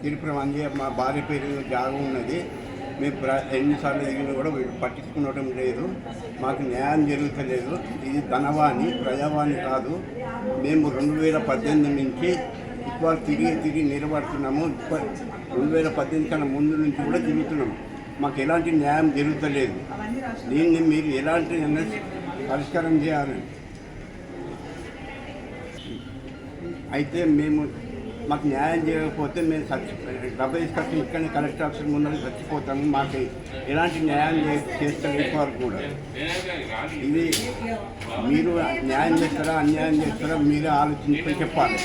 తిరుపురం అంజయ్య మా భార్య పేరు జాగం ఉన్నది. మేము ఎన్నిసార్లు దిగినా కూడా పట్టించుకునడం లేదు. మాకు న్యాయం జరుగుతలేదు. ఇది ధనవాణి, ప్రజావాణి కాదు. మేము 2018 నుంచి ఇవాళ తిరిగి నిలబడుతున్నాము. 2018 కన్నా ముందు నుంచి కూడా తిరుగుతున్నాము. మాకు ఎలాంటి న్యాయం జరుగుతలేదు. దీన్ని మీరు ఎలాంటి పరిష్కారం చేయాలి. అయితే మాకు న్యాయం చేయకపోతే మేము డబ్బు తీసుకొచ్చి ఇక్కడనే కలెక్టర్ ఆఫీస్ ముందు చచ్చిపోతాము. మాకు ఎలాంటి న్యాయం చేస్తారు ఇంతవరకు కూడా. ఇది మీరు న్యాయం చేస్తారా అన్యాయం చేస్తారా మీరే ఆలోచించుకొని చెప్పాలి.